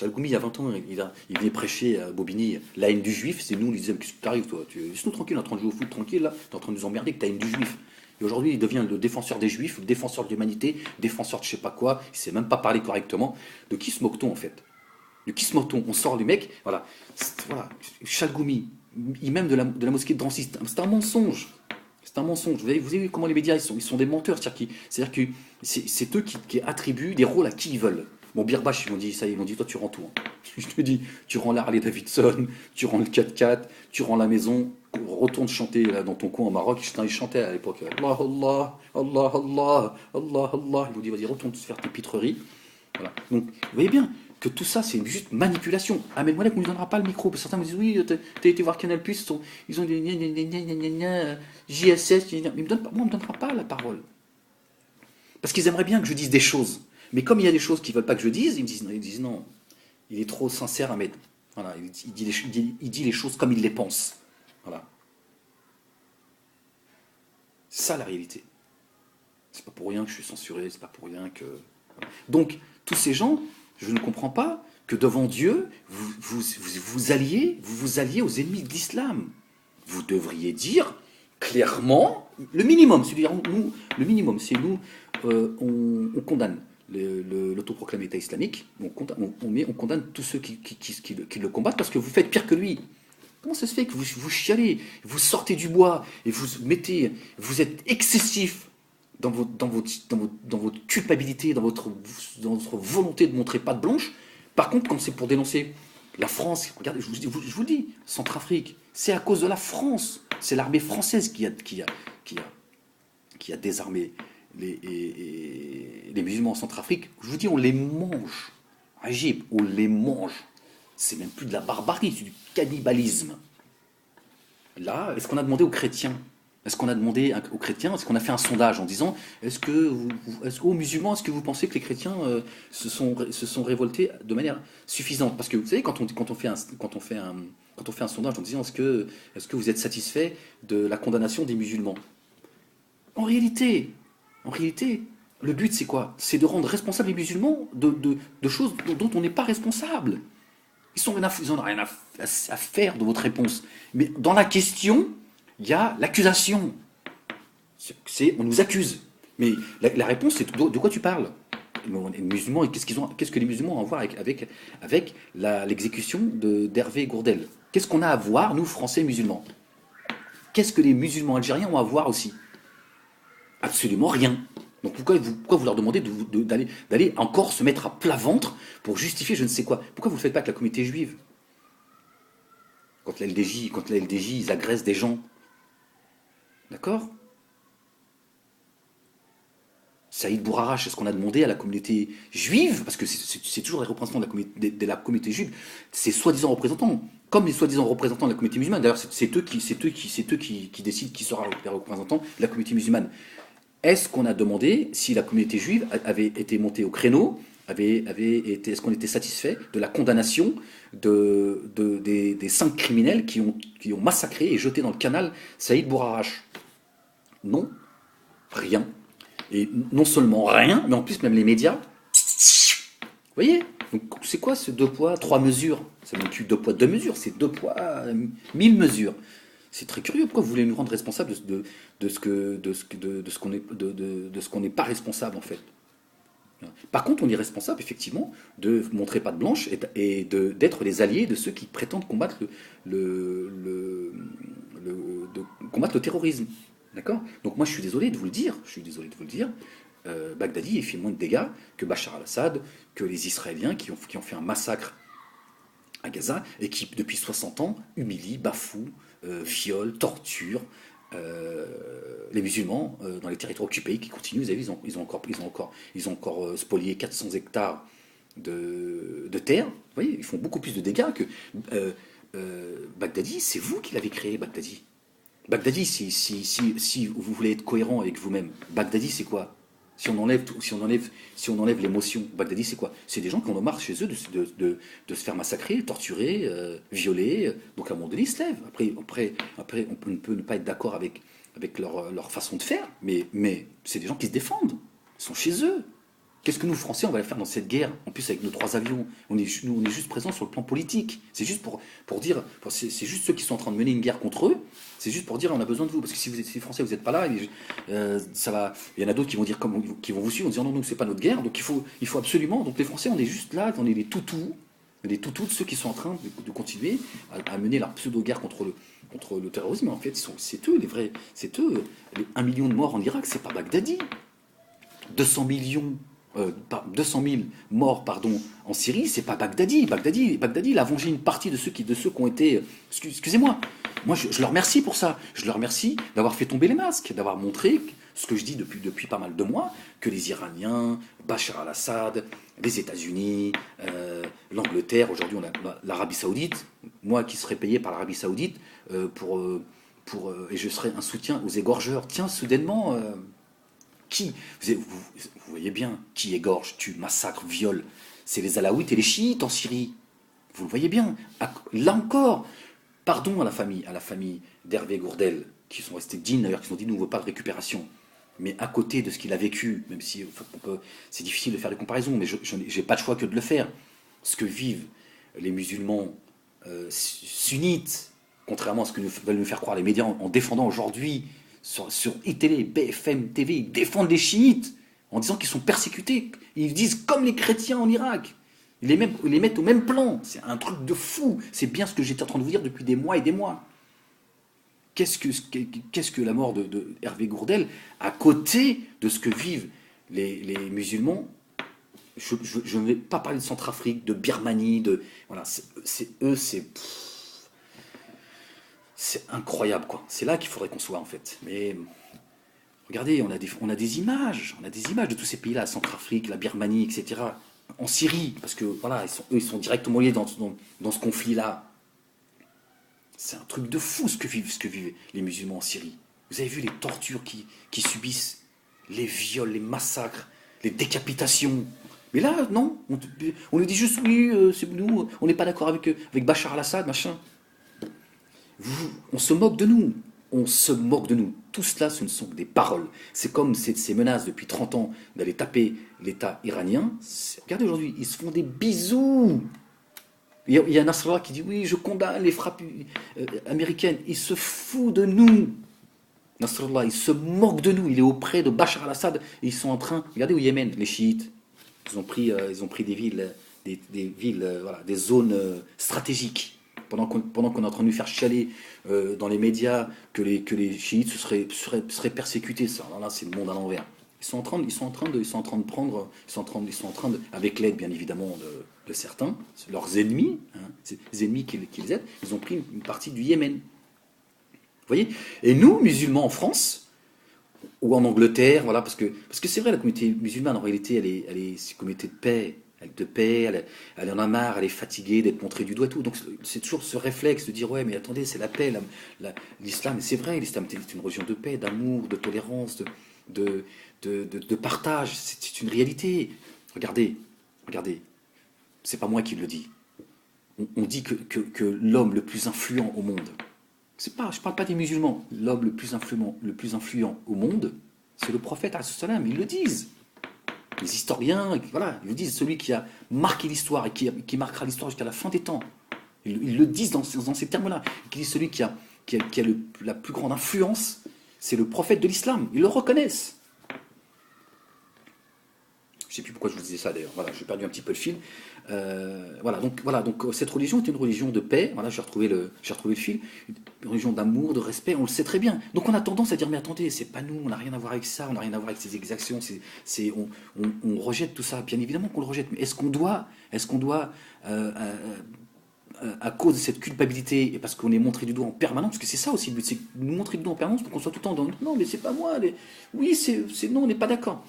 il y a 20 ans, il venait prêcher à Bobigny la haine du juif. C'est nous, on lui disait, qu'est-ce que t'arrives, toi? Laisse-nous tranquille, on est en train de jouer au foot tranquille, là. T'es en train de nous emmerder que t'as haine du juif. Et aujourd'hui, il devient le défenseur des juifs, le défenseur de l'humanité, défenseur de je sais pas quoi. Il sait même pas parler correctement. De qui se moque-t-on, en fait? De qui se moque-t-on? On sort du mec, voilà. Voilà. Chalgoumi, même de la mosquée de Drancy, c'est un mensonge. C'est un mensonge. Vous avez vu comment les médias, ils sont des menteurs. C'est-à-dire que c'est eux qui attribuent des rôles à qui ils veulent. Bon, Birbash, ils m'ont dit, toi, tu rends tout. Hein. Je te dis, tu rends la Harley Davidson, tu rends le 4x4, tu rends la maison, retourne chanter là, dans ton coin au Maroc. Ils chantaient à l'époque. Allah, Allah, Allah, Allah, Allah, Allah. Ils m'ont dit, vas-y, retourne faire tes pitreries. Voilà. Donc, vous voyez bien que tout ça, c'est juste manipulation. Ahmed Moulek ne nous donnera pas le micro. Certains me disent, oui, t'as été voir Canal+, ils ont des JSS, mais moi, on ne me donnera pas la parole. Parce qu'ils aimeraient bien que je dise des choses. Mais comme il y a des choses qu'ils ne veulent pas que je dise, ils me disent non, il est trop sincère, Ahmed. Voilà, il dit les choses comme il les pense. Voilà. C'est ça la réalité. C'est pas pour rien que je suis censuré, c'est pas pour rien que... Voilà. Donc, tous ces gens, je ne comprends pas que devant Dieu, vous alliez aux ennemis de l'islam. Vous devriez dire clairement le minimum. C'est-à-dire, le minimum, c'est nous, on condamne l'autoproclamé État islamique, on condamne tous ceux qui le combattent parce que vous faites pire que lui. Comment ça se fait que vous chialez, vous sortez du bois et vous êtes excessif dans votre culpabilité, dans votre volonté de montrer patte blanche. Par contre, quand c'est pour dénoncer la France, regardez, je vous dis, Centrafrique, c'est à cause de la France. C'est l'armée française qui a, qui a désarmé les musulmans en Centrafrique. Je vous dis, on les mange. Agib, on les mange. C'est même plus de la barbarie, c'est du cannibalisme. Là, est-ce qu'on a demandé aux chrétiens? Est-ce qu'on a demandé aux chrétiens, est-ce qu'on a fait un sondage en disant, aux musulmans, est-ce que vous pensez que les chrétiens se sont révoltés de manière suffisante? Parce que vous savez, quand on fait un sondage en disant, est-ce que vous êtes satisfait de la condamnation des musulmans? En réalité, en réalité, le but c'est quoi? C'est de rendre responsables les musulmans de choses dont on n'est pas responsable. Ils n'en ont rien à faire de votre réponse. Mais dans la question, il y a l'accusation. On nous accuse. Mais la réponse, c'est de quoi tu parles? Les musulmans, qu'est-ce que les musulmans ont à voir avec l'exécution d'Hervé Gourdel? Qu'est-ce qu'on a à voir, nous, Français musulmans? Qu'est-ce que les musulmans algériens ont à voir aussi? Absolument rien. Donc pourquoi vous leur demandez d'aller encore se mettre à plat ventre pour justifier je ne sais quoi? Pourquoi vous ne le faites pas avec la communauté juive? Quand la LDJ, ils agressent des gens. D'accord? Saïd Bourarache, est-ce qu'on a demandé à la communauté juive? Parce que c'est toujours les représentants de la communauté juive, ces soi-disant représentants, comme les soi-disant représentants de la communauté musulmane. D'ailleurs, c'est eux qui décident qui sera les représentants de la communauté musulmane. Est-ce qu'on a demandé si la communauté juive avait été montée au créneau, est-ce qu'on était satisfait de la condamnation des 5 criminels qui ont massacré et jeté dans le canal Saïd Bourarache? Non, rien. Et non seulement rien, mais en plus même les médias. Vous voyez? Donc c'est quoi ce 2 poids, 3 mesures? C'est même plus 2 poids, 2 mesures, c'est 2 poids, 1000 mesures. C'est très curieux. Pourquoi vous voulez nous rendre responsables de ce qu'on n'est pas responsable en fait? Par contre, on est responsable effectivement de montrer patte blanche et d'être les alliés de ceux qui prétendent combattre combattre le terrorisme. D'accord? Donc moi, je suis désolé de vous le dire. Baghdadi a fait moins de dégâts que Bachar al-Assad, que les Israéliens qui ont fait un massacre à Gaza et qui, depuis 60 ans, humilient, bafouent, violent, torturent les musulmans dans les territoires occupés qui continuent. Vous avez vu, ils ont encore spolié 400 hectares de terre. Vous voyez, ils font beaucoup plus de dégâts que Baghdadi. C'est vous qui l'avez créé, Baghdadi. Baghdadi, si vous voulez être cohérent avec vous-même, Baghdadi, c'est quoi? Si on enlève l'émotion, Baghdadi, c'est quoi? C'est des gens qui en ont marre chez eux de se faire massacrer, torturer, violer. Donc à un moment donné, ils se lèvent. Après on peut ne pas être d'accord avec leur façon de faire, mais c'est des gens qui se défendent. Ils sont chez eux. Qu'est-ce que nous, Français, on va faire dans cette guerre? En plus, avec nos 3 avions, on est juste présents sur le plan politique. C'est juste pour dire, c'est juste ceux qui sont en train de mener une guerre contre eux. C'est juste pour dire, on a besoin de vous. Parce que si les Français, vous n'êtes pas là, ça va. Il y en a d'autres qui vont dire, qui vont vous suivre en disant, non, c'est pas notre guerre. Donc il faut absolument. Donc les Français, on est juste là, on est les toutous de ceux qui sont en train de continuer à mener leur pseudo-guerre contre le terrorisme. En fait, c'est eux les vrais. C'est eux. Les 1 million de morts en Irak, c'est pas Baghdadi. 200 000 morts en Syrie, c'est pas Baghdadi. Baghdadi, il a vengé une partie de ceux qui ont été. Excusez-moi, moi je leur remercie pour ça. Je leur remercie d'avoir fait tomber les masques, d'avoir montré ce que je dis depuis pas mal de mois, que les Iraniens, Bachar al-Assad, les États-Unis, l'Angleterre, aujourd'hui on a l'Arabie Saoudite, moi qui serais payé par l'Arabie Saoudite et je serais un soutien aux égorgeurs. Tiens, soudainement. Vous voyez bien, qui égorge, tue, massacre, viole? C'est les Alaouites et les Chiites en Syrie. Vous le voyez bien. Là encore, pardon à la famille d'Hervé Gourdel, qui sont restés dignes d'ailleurs, qui sont dit nous ne voulons pas de récupération. Mais à côté de ce qu'il a vécu, même si c'est difficile de faire des comparaisons, mais je n'ai pas de choix que de le faire. Ce que vivent les musulmans sunnites, contrairement à ce que veulent nous faire croire les médias en défendant aujourd'hui sur iTélé, BFM TV, ils défendent les chiites en disant qu'ils sont persécutés. Ils disent comme les chrétiens en Irak. Ils les mettent au même plan. C'est un truc de fou. C'est bien ce que j'étais en train de vous dire depuis des mois et des mois. qu'est-ce que la mort de Hervé Gourdel à côté de ce que vivent les musulmans? Je ne vais pas parler de Centrafrique, de Birmanie, voilà, c'est incroyable, quoi. C'est là qu'il faudrait qu'on soit, en fait. Mais regardez, on a des images de tous ces pays-là, Centrafrique, la Birmanie, etc. En Syrie, parce que voilà, eux, ils sont directement liés dans ce conflit-là. C'est un truc de fou ce que vivent les musulmans en Syrie. Vous avez vu les tortures qu'ils subissent, les viols, les massacres, les décapitations. Mais là, non, on nous dit juste oui, c'est nous, on n'est pas d'accord avec Bachar al-Assad, machin. On se moque de nous. On se moque de nous. Tout cela, ce ne sont que des paroles. C'est comme ces menaces depuis 30 ans d'aller taper l'État iranien. Regardez aujourd'hui, ils se font des bisous. Il y a Nasrallah qui dit oui, je condamne les frappes américaines. Il se fout de nous. Nasrallah, il se moque de nous. Il est auprès de Bachar al-Assad. Et ils sont en train. Regardez au Yémen, les chiites. Ils ont pris des villes, voilà, des zones stratégiques. Pendant qu'on est en train de nous faire chialer dans les médias que les chiites seraient persécutés. Ça, alors là, c'est le monde à l'envers. Ils sont en train de, avec l'aide bien évidemment de certains, leurs ennemis, hein, ces ennemis qu'ils aident, ils ont pris une partie du Yémen. Vous voyez? Et nous, musulmans en France, ou en Angleterre, voilà, parce que c'est vrai, la communauté musulmane, en réalité, c'est une communauté de paix, elle en a marre, elle est fatiguée d'être montrée du doigt et tout. Donc c'est toujours ce réflexe de dire, ouais, mais attendez, c'est la paix, l'islam, et c'est vrai, l'islam c'est une religion de paix, d'amour, de tolérance, de partage, c'est une réalité. Regardez, c'est pas moi qui le dis. On dit que l'homme le plus influent au monde, je parle pas des musulmans, l'homme le plus influent au monde, c'est le prophète, ils le disent. Les historiens, voilà, ils le disent, celui qui a marqué l'histoire et qui marquera l'histoire jusqu'à la fin des temps. Ils le disent dans ces termes-là. Ils disent celui qui a la plus grande influence, c'est le prophète de l'islam. Ils le reconnaissent. Je ne sais plus pourquoi je vous disais ça d'ailleurs. Voilà, j'ai perdu un petit peu le fil. Donc cette religion est une religion de paix. Voilà, j'ai retrouvé le fil. Une religion d'amour, de respect. On le sait très bien. Donc on a tendance à dire mais attendez, c'est pas nous, on n'a rien à voir avec ça, on n'a rien à voir avec ces exactions. On rejette tout ça. Bien évidemment qu'on le rejette. Mais est-ce qu'on doit, à cause de cette culpabilité et parce qu'on est montré du doigt en permanence, parce que c'est ça aussi le but, c'est nous montrer du doigt en permanence pour qu'on soit tout le temps dans non mais c'est pas moi. Oui, c'est non, on n'est pas d'accord.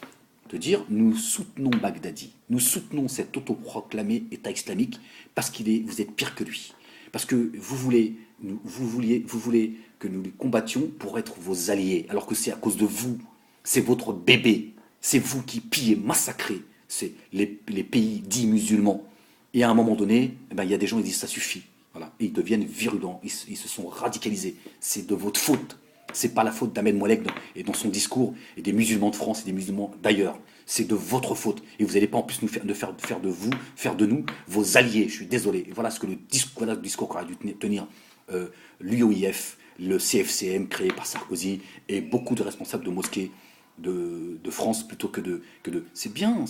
De dire nous soutenons Baghdadi, nous soutenons cet autoproclamé État islamique parce vous êtes pire que lui, parce que vous voulez que nous les combattions pour être vos alliés, alors que c'est à cause de vous, c'est votre bébé, c'est vous qui pillez, massacrez, c'est les pays dits musulmans. Et à un moment donné, il y a des gens qui disent ça suffit, voilà, et ils deviennent virulents, ils se sont radicalisés. C'est de votre faute. C'est pas la faute d'Ahmed Moalek et dans son discours et des musulmans de France et des musulmans d'ailleurs. C'est de votre faute. Et vous n'allez pas en plus faire de nous vos alliés. Je suis désolé. Et voilà le discours qu'aurait dû tenir l'UOIF, le CFCM créé par Sarkozy et beaucoup de responsables de mosquées de France plutôt que de c'est bien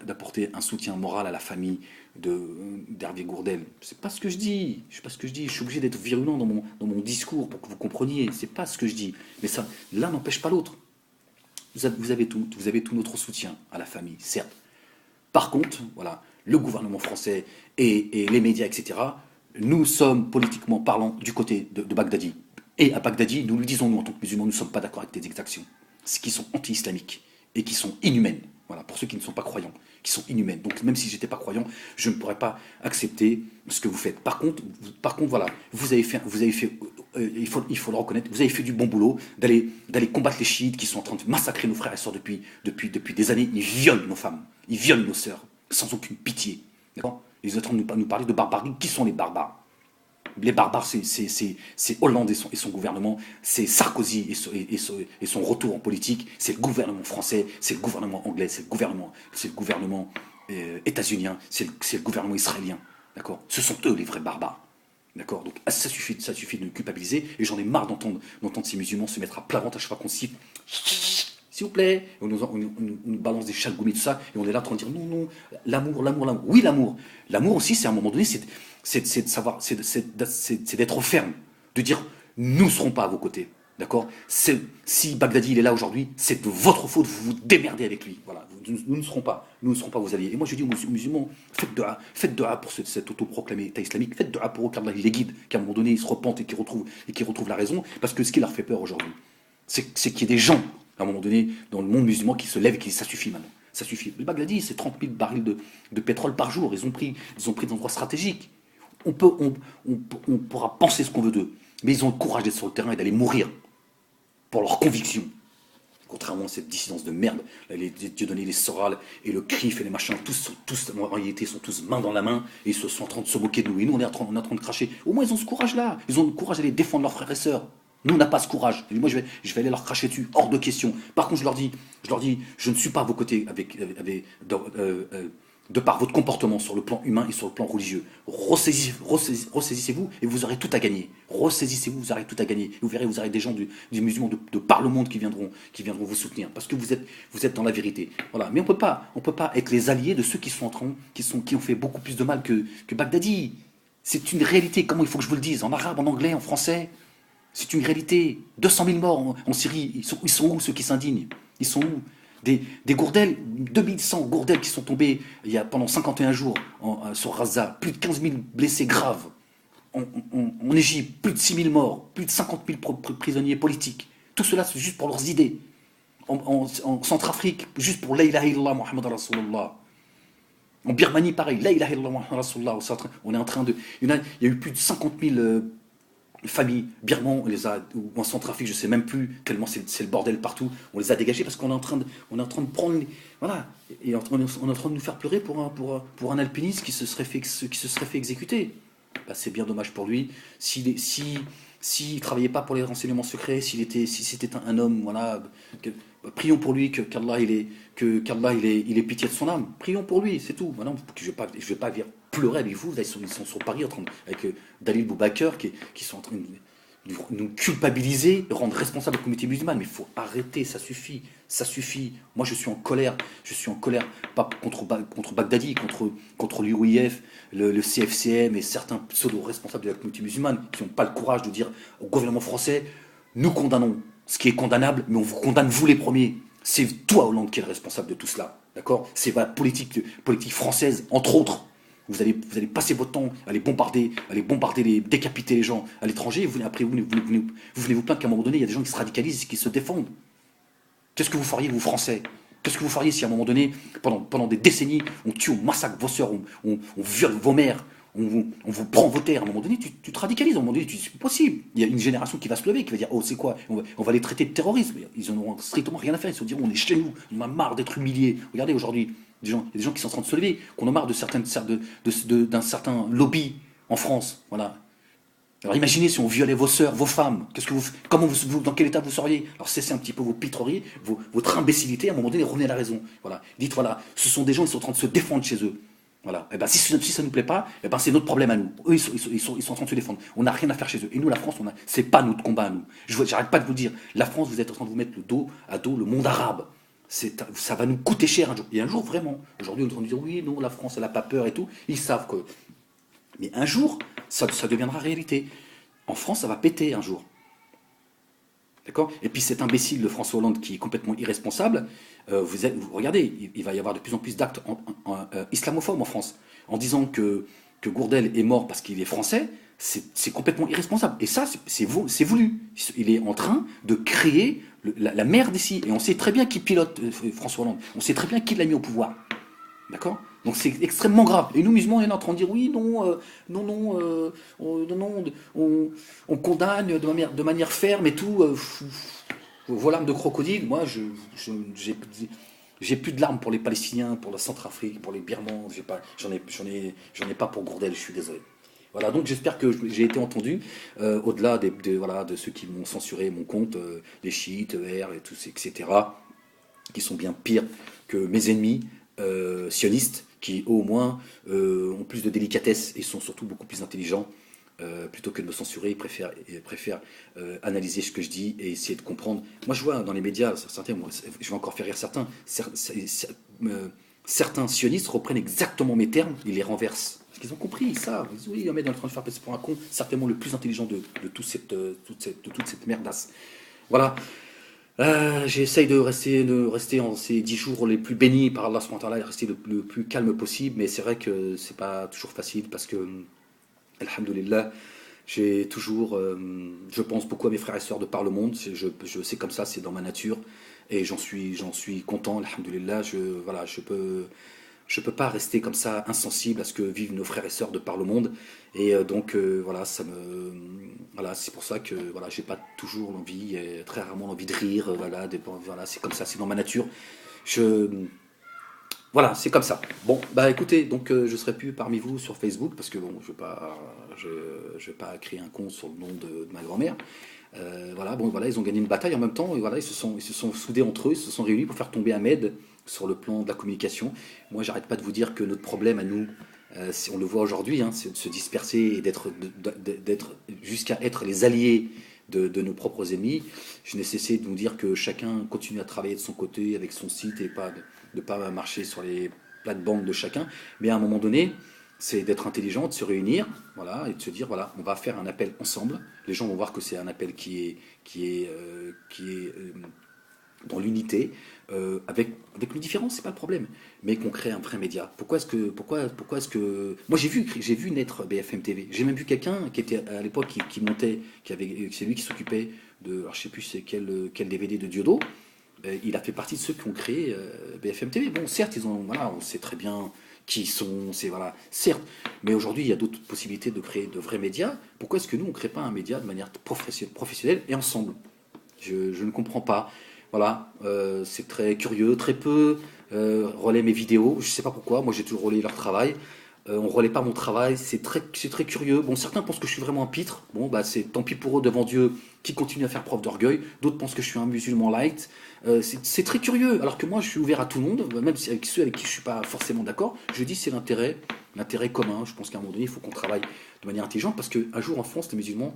d'apporter un soutien moral à la famille d'Hervé Gourdel. C'est pas ce que je dis. Je suis obligé d'être virulent dans mon discours pour que vous compreniez. C'est pas ce que je dis. Mais ça, l'un n'empêche pas l'autre. Vous avez tout notre soutien à la famille, certes. Par contre, voilà, le gouvernement français et les médias, etc., nous sommes politiquement parlant du côté de Baghdadi. Et à Baghdadi, nous lui disons, nous, en tant que musulmans, nous ne sommes pas d'accord avec tes exactions, qui sont anti-islamiques et qui sont inhumaines. Voilà, pour ceux qui ne sont pas croyants, qui sont inhumaines. Donc même si j'étais pas croyant, je ne pourrais pas accepter ce que vous faites. Par contre, voilà, vous avez fait, il faut le reconnaître, vous avez fait du bon boulot d'aller combattre les chiites qui sont en train de massacrer nos frères et sœurs depuis des années. Ils violent nos femmes, ils violent nos sœurs, sans aucune pitié. D'accord? Ils sont en train de nous parler de barbarie. Qui sont les barbares? Les barbares, c'est Hollande et son gouvernement, c'est Sarkozy et son retour en politique, c'est le gouvernement français, c'est le gouvernement anglais, c'est le gouvernement états-unien, c'est le gouvernement israélien. D'accord? Ce sont eux les vrais barbares. D'accord? Donc ça suffit de nous culpabiliser, et j'en ai marre d'entendre ces musulmans se mettre à plat ventre à chaque fois qu'on cite. s'il vous plaît. On nous balance des chalgoumis, tout ça, et on est là en train de dire non, non, l'amour, l'amour, l'amour. Oui, l'amour. L'amour aussi, c'est à un moment donné, c'est de savoir, c'est d'être ferme, de dire nous ne serons pas à vos côtés. D'accord. Si Baghdadi il est là aujourd'hui, c'est de votre faute, vous vous démerdez avec lui. Voilà, nous ne serons pas, vos alliés. Et moi je dis aux musulmans, faites de pour cet autoproclamé État islamique, faites de pour qu'Allah les guide, qu'à un moment donné ils se repentent et qu'ils retrouvent la raison, parce que ce qui leur fait peur aujourd'hui, c'est qu'il y ait des gens, à un moment donné, dans le monde musulman qui se lèvent et qui disent ça suffit maintenant. Ça suffit. Le Baghdadi, c'est 30 000 barils de pétrole par jour. Ils ont pris des endroits stratégiques. On pourra penser ce qu'on veut d'eux. Mais ils ont le courage d'être sur le terrain et d'aller mourir pour leurs convictions. Contrairement à cette dissidence de merde, là, les Dieudonné, les Soral et le CRIF et les machins, tous en réalité, sont tous main dans la main et ils sont en train de se moquer de nous. Et nous, on est en train de cracher. Au moins, ils ont ce courage-là. Ils ont le courage d'aller défendre leurs frères et sœurs. Nous, on n'a pas ce courage. Et moi, je vais aller leur cracher dessus, hors de question. Par contre, je leur dis, je ne suis pas à vos côtés de par votre comportement sur le plan humain et sur le plan religieux. Ressaisissez-vous et vous aurez tout à gagner. Ressaisissez-vous, vous aurez tout à gagner. Et vous verrez, vous aurez des gens du musulman de par le monde qui viendront vous soutenir. Parce que vous êtes dans la vérité. Voilà. Mais on peut pas être les alliés de ceux qui ont fait beaucoup plus de mal que Baghdadi. C'est une réalité. Comment il faut que je vous le dise? En arabe, en anglais, en français. C'est une réalité. 200 000 morts en Syrie. Ils sont où ceux qui s'indignent? Ils sont où? Des gourdelles, 2100 gourdelles qui sont tombées pendant 51 jours sur Gaza, plus de 15 000 blessés graves. En Égypte, plus de 6 000 morts, plus de 50 000 prisonniers politiques. Tout cela, c'est juste pour leurs idées. En Centrafrique, juste pour La ilaha illallah Muhammad Rasulullah. En Birmanie, pareil, La ilaha illallah Muhammad Rasulullah. On est en train de. Il y a eu plus de 50 000 familles birmans, ou en Centrafrique, je sais même plus, tellement c'est le bordel partout. On les a dégagés parce qu'on est en train de prendre. Voilà. Et on est en train de nous faire pleurer pour un alpiniste qui se serait fait exécuter. Bah, c'est bien dommage pour lui. S'il travaillait pas pour les renseignements secrets, si c'était un homme, voilà, prions pour lui qu'Allah il ait pitié de son âme. Prions pour lui, c'est tout. Maintenant, je vais pas venir pleurer avec vous. Là, ils sont sur Paris avec Dalil Boubaker qui sont en train de nous culpabiliser, rendre responsables la communauté musulmane. Mais il faut arrêter, ça suffit. Ça suffit. Moi, je suis en colère. Pas contre Baghdadi, contre l'UOIF, le CFCM et certains pseudo-responsables de la communauté musulmane qui n'ont pas le courage de dire au gouvernement français, nous condamnons ce qui est condamnable, mais on vous condamne vous les premiers. C'est toi, Hollande, qui est le responsable de tout cela. D'accord? C'est la politique française, entre autres. Vous allez passer votre temps à les bombarder, décapiter les gens à l'étranger, et après vous venez vous plaindre qu'à un moment donné, il y a des gens qui se radicalisent et qui se défendent. Qu'est-ce que vous feriez, vous, Français? Qu'est-ce que vous feriez si, à un moment donné, pendant des décennies, on tue, on massacre vos sœurs, on viole vos mères, on vous prend vos terres? À un moment donné, tu te radicalises, à un moment donné, c'est possible. Il y a une génération qui va se lever, qui va dire, oh, c'est quoi? On va les traiter de terrorisme. Ils n'en auront strictement rien à faire. Ils se diront, on est chez nous, on a marre d'être humiliés. Regardez, aujourd'hui, il y a des gens qui sont en train de se lever, qu'on a marre d'un certain lobby en France. Voilà. Alors imaginez si on violait vos sœurs, vos femmes, dans quel état vous seriez? Alors cessez un petit peu vos pitreries, votre imbécilité, à un moment donné, revenez à la raison. Voilà. Dites, voilà, ce sont des gens qui sont en train de se défendre chez eux. Voilà. Et ben, si ça ne nous plaît pas, et ben, c'est notre problème à nous. Eux, ils sont en train de se défendre. On n'a rien à faire chez eux. Et nous, la France, c'est pas notre combat à nous. J'arrête pas de vous dire, la France, vous êtes en train de vous mettre le dos à dos le monde arabe. Ça va nous coûter cher un jour. Et un jour, vraiment, aujourd'hui, on est en train de dire, oui, non, la France, elle n'a pas peur et tout. Ils savent que. Mais un jour, ça deviendra réalité. En France, ça va péter un jour. D'accord? Et puis cet imbécile de François Hollande qui est complètement irresponsable, vous regardez, il va y avoir de plus en plus d'actes islamophobes en France. En disant que Gourdel est mort parce qu'il est français, c'est complètement irresponsable. Et ça, c'est voulu. Il est en train de créer la merde ici. Et on sait très bien qui pilote François Hollande. On sait très bien qui l'a mis au pouvoir. D'accord? Donc c'est extrêmement grave. Et nous, musulmans, on est en train de dire oui, on condamne de manière ferme et tout. Vos larmes de crocodile, moi, j'ai plus de larmes pour les Palestiniens, pour la Centrafrique, pour les Birmans. J'en ai pas pour Gourdel, je suis désolé. Voilà, donc j'espère que j'ai été entendu, au-delà de ceux qui m'ont censuré mon compte, les chiites, ER, et tous, etc., qui sont bien pires que mes ennemis sionistes, qui au moins ont plus de délicatesse et sont surtout beaucoup plus intelligents. plutôt que de me censurer, ils préfèrent analyser ce que je dis et essayer de comprendre. Moi, je vois dans les médias, certains, moi, je vais encore faire rire certains, certains sionistes reprennent exactement mes termes, ils les renversent. Parce qu'ils ont compris, ils savent. Ils disent, oui, Ahmed est en train de faire passer pour un con, certainement le plus intelligent de toute cette merdasse. Voilà. J'essaye de rester en ces 10 jours les plus bénis par Allah subhanahu wa ta'ala, et rester le plus calme possible, mais c'est vrai que c'est pas toujours facile parce que, alhamdoulilah, j'ai toujours, je pense beaucoup à mes frères et sœurs de par le monde, je sais comme ça, c'est dans ma nature, et j'en suis content, alhamdoulilah, voilà, je peux pas rester comme ça insensible à ce que vivent nos frères et sœurs de par le monde. Et donc voilà, voilà, c'est pour ça que voilà, j'ai pas toujours l'envie, très rarement l'envie de rire. Voilà, voilà, c'est comme ça, c'est dans ma nature. Je, voilà, c'est comme ça. Bon, bah écoutez, donc je serai plus parmi vous sur Facebook parce que bon, je, je vais pas créer un compte sur le nom de ma grand-mère. Voilà, bon, voilà, ils ont gagné une bataille en même temps, et voilà, ils se sont soudés entre eux, ils se sont réunis pour faire tomber Ahmed sur le plan de la communication. Moi, j'arrête pas de vous dire que notre problème à nous, si on le voit aujourd'hui, hein, c'est de se disperser et d'être jusqu'à être les alliés de nos propres ennemis. Je n'ai cessé de nous dire que chacun continue à travailler de son côté avec son site et pas de ne pas marcher sur les plates-bandes de chacun. Mais à un moment donné, c'est d'être intelligent, de se réunir, voilà, et de se dire voilà, on va faire un appel ensemble. Les gens vont voir que c'est un appel qui est dans l'unité, avec une différence, c'est pas le problème, mais qu'on crée un vrai média. Pourquoi est-ce que moi j'ai vu naître BFM TV. J'ai même vu quelqu'un qui était à l'époque qui montait, c'est lui qui s'occupait de, alors je sais plus c'est quel DVD de Diodo. Il a fait partie de ceux qui ont créé BFM TV. Bon, certes, voilà, on sait très bien qui ils sont, c'est voilà, certes, mais aujourd'hui il y a d'autres possibilités de créer de vrais médias. Pourquoi est-ce que nous on ne crée pas un média de manière professionnelle et ensemble? Je ne comprends pas. Voilà, c'est très curieux, très peu relaient mes vidéos. Je ne sais pas pourquoi. Moi, j'ai toujours relayé leur travail. On ne relaie pas mon travail. C'est très curieux. Bon, certains pensent que je suis vraiment un pitre. Bon, bah, c'est tant pis pour eux devant Dieu qui continue à faire preuve d'orgueil. D'autres pensent que je suis un musulman light. C'est très curieux. Alors que moi, je suis ouvert à tout le monde, même si avec ceux avec qui je ne suis pas forcément d'accord. Je dis c'est l'intérêt commun. Je pense qu'à un moment donné, il faut qu'on travaille de manière intelligente parce qu'un jour en France, les musulmans,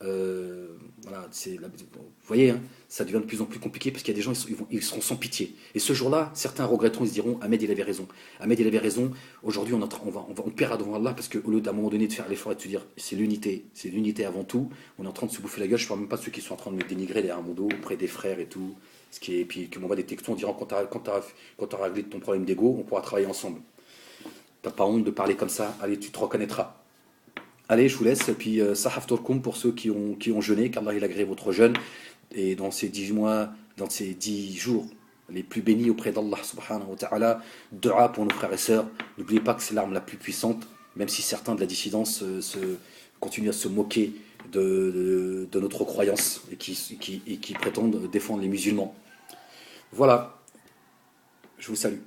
voilà, vous voyez, hein, ça devient de plus en plus compliqué parce qu'il y a des gens, ils seront sans pitié. Et ce jour-là, certains regretteront, ils se diront, Ahmed, il avait raison. Ahmed, il avait raison. Aujourd'hui, on paiera devant Allah parce qu'au lieu d'un moment donné de faire l'effort et de se dire, c'est l'unité avant tout, on est en train de se bouffer la gueule. Je ne parle même pas de ceux qui sont en train de me dénigrer derrière mon dos auprès des frères et tout. Et puis, que m'envoie des textos en disant, quand t'auras réglé ton problème d'ego, on pourra travailler ensemble. T'as pas honte de parler comme ça, allez, tu te reconnaîtras. Allez, je vous laisse. Et puis, Sahaf Turkoum pour ceux qui ont jeûné, qu'Allah il agrée votre jeûne. Et dans ces 10 mois, dans ces 10 jours les plus bénis auprès d'Allah subhanahu wa ta'ala, dua pour nos frères et sœurs. N'oubliez pas que c'est l'arme la plus puissante, même si certains de la dissidence continuent à se moquer de notre croyance et qui prétendent défendre les musulmans. Voilà, je vous salue.